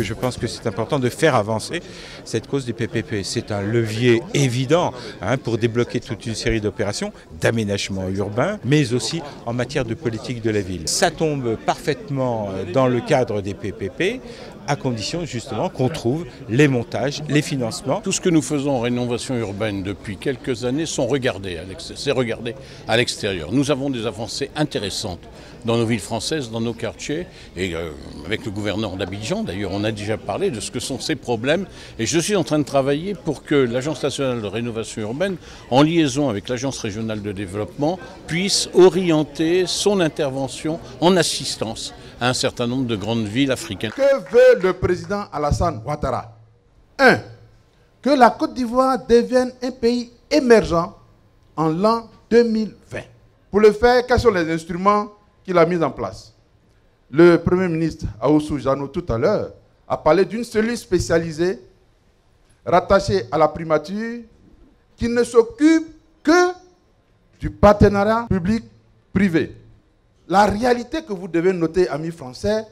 Je pense que c'est important de faire avancer cette cause des PPP. C'est un levier évident pour débloquer toute une série d'opérations d'aménagement urbain, mais aussi en matière de politique de la ville. Ça tombe parfaitement dans le cadre des PPP, à condition justement qu'on trouve les montages, les financements. Tout ce que nous faisons en rénovation urbaine depuis quelques années c'est regardé à l'extérieur. Nous avons des avancées intéressantes dans nos villes françaises, dans nos quartiers, et avec le gouverneur d'Abidjan, d'ailleurs on a déjà parlé de ce que sont ces problèmes, et je suis en train de travailler pour que l'Agence nationale de rénovation urbaine, en liaison avec l'Agence régionale de développement, puisse orienter son intervention en assistance à un certain nombre de grandes villes africaines. Que veut le président Alassane Ouattara? 1. Que la Côte d'Ivoire devienne un pays émergent en l'an 2020. Pour le faire, quels sont les instruments qu'il a mis en place? Le Premier ministre Ahoussou Jano tout à l'heure a parlé d'une cellule spécialisée rattachée à la primature qui ne s'occupe que du partenariat public-privé. La réalité que vous devez noter, amis français,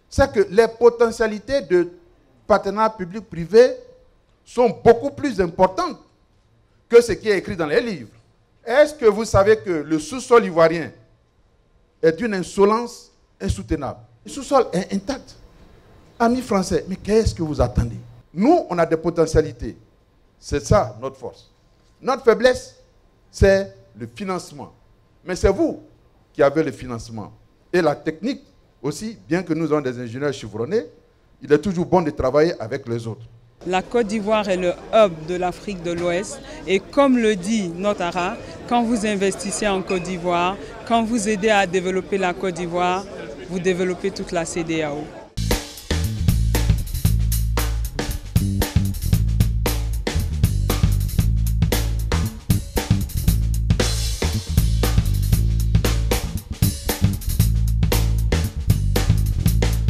c'est que les potentialités de partenariat public-privé sont beaucoup plus importantes que ce qui est écrit dans les livres. Est-ce que vous savez que le sous-sol ivoirien est d'une insolence insoutenable? Le sous-sol est intact. Amis français, mais qu'est-ce que vous attendez? Nous, on a des potentialités. C'est ça notre force. Notre faiblesse, c'est le financement. Mais c'est vous qui avez le financement. Et la technique aussi, bien que nous ayons des ingénieurs chevronnés, il est toujours bon de travailler avec les autres. La Côte d'Ivoire est le hub de l'Afrique de l'Ouest et comme le dit Notara, quand vous investissez en Côte d'Ivoire, quand vous aidez à développer la Côte d'Ivoire, vous développez toute la CEDEAO.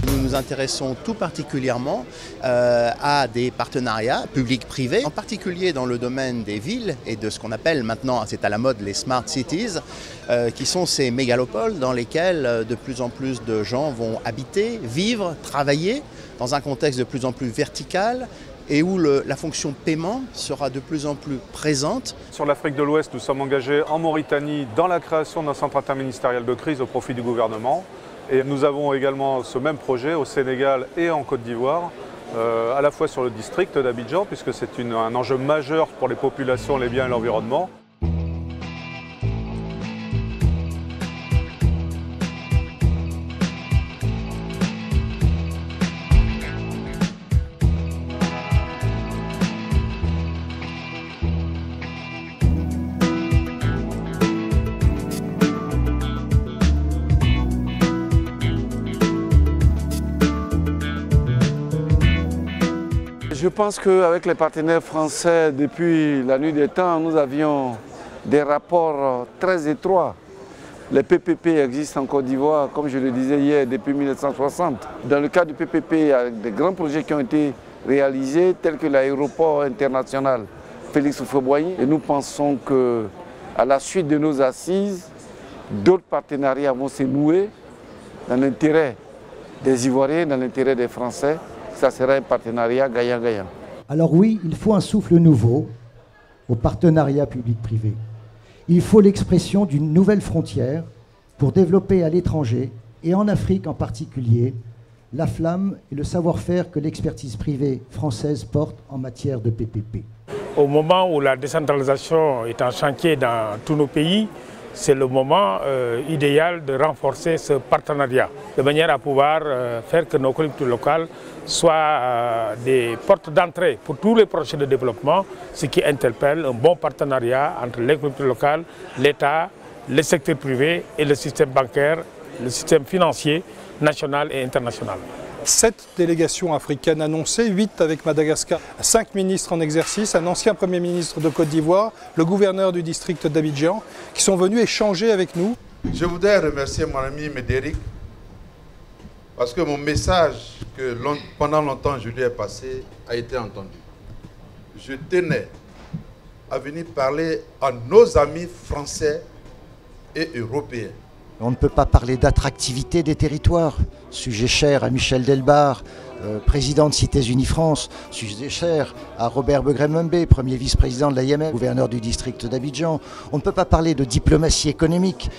Nous nous intéressons tout particulièrement à des partenariats publics-privés, en particulier dans le domaine des villes et de ce qu'on appelle maintenant, c'est à la mode, les smart cities, qui sont ces mégalopoles dans lesquelles de plus en plus de gens vont habiter, vivre, travailler, dans un contexte de plus en plus vertical, et où la fonction paiement sera de plus en plus présente. Sur l'Afrique de l'Ouest, nous sommes engagés en Mauritanie dans la création d'un centre interministériel de crise au profit du gouvernement. Et nous avons également ce même projet au Sénégal et en Côte d'Ivoire, à la fois sur le district d'Abidjan, puisque c'est un enjeu majeur pour les populations, les biens et l'environnement. Je pense qu'avec les partenaires français, depuis la nuit des temps, nous avions des rapports très étroits. Les PPP existent en Côte d'Ivoire, comme je le disais hier, depuis 1960. Dans le cadre du PPP, il y a des grands projets qui ont été réalisés, tels que l'aéroport international Félix Houphouët-Boigny. Et nous pensons qu'à la suite de nos assises, d'autres partenariats vont se nouer dans l'intérêt des Ivoiriens, dans l'intérêt des Français. Ça sera un partenariat gagnant-gagnant. Alors oui, il faut un souffle nouveau au partenariat public-privé. Il faut l'expression d'une nouvelle frontière pour développer à l'étranger, et en Afrique en particulier, la flamme et le savoir-faire que l'expertise privée française porte en matière de PPP. Au moment où la décentralisation est en chantier dans tous nos pays, c'est le moment idéal de renforcer ce partenariat, de manière à pouvoir faire que nos collectivités locales soient des portes d'entrée pour tous les projets de développement, ce qui interpelle un bon partenariat entre les collectivités locales, l'État, le secteur privé et le système bancaire, le système financier national et international. 7 délégations africaines annoncées, 8 avec Madagascar, 5 ministres en exercice, un ancien Premier ministre de Côte d'Ivoire, le gouverneur du district d'Abidjan, qui sont venus échanger avec nous. Je voudrais remercier mon ami Médéric, parce que mon message que pendant longtemps je lui ai passé a été entendu. Je tenais à venir parler à nos amis français et européens. On ne peut pas parler d'attractivité des territoires, sujet cher à Michel Delbar, président de Cités Unies France, sujet cher à Robert Begremembe, premier vice-président de l'IMF, gouverneur du district d'Abidjan. On ne peut pas parler de diplomatie économique,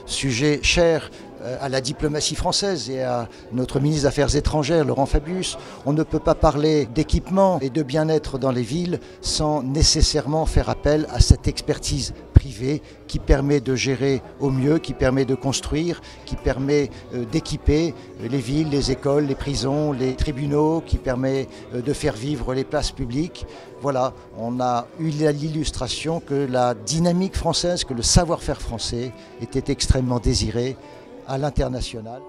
sujet cher à la diplomatie française et à notre ministre des Affaires étrangères, Laurent Fabius. On ne peut pas parler d'équipement et de bien-être dans les villes sans nécessairement faire appel à cette expertise privée qui permet de gérer au mieux, qui permet de construire, qui permet d'équiper les villes, les écoles, les prisons, les tribunaux, qui permet de faire vivre les places publiques. Voilà, on a eu l'illustration que la dynamique française, que le savoir-faire français était extrêmement désiré à l'international.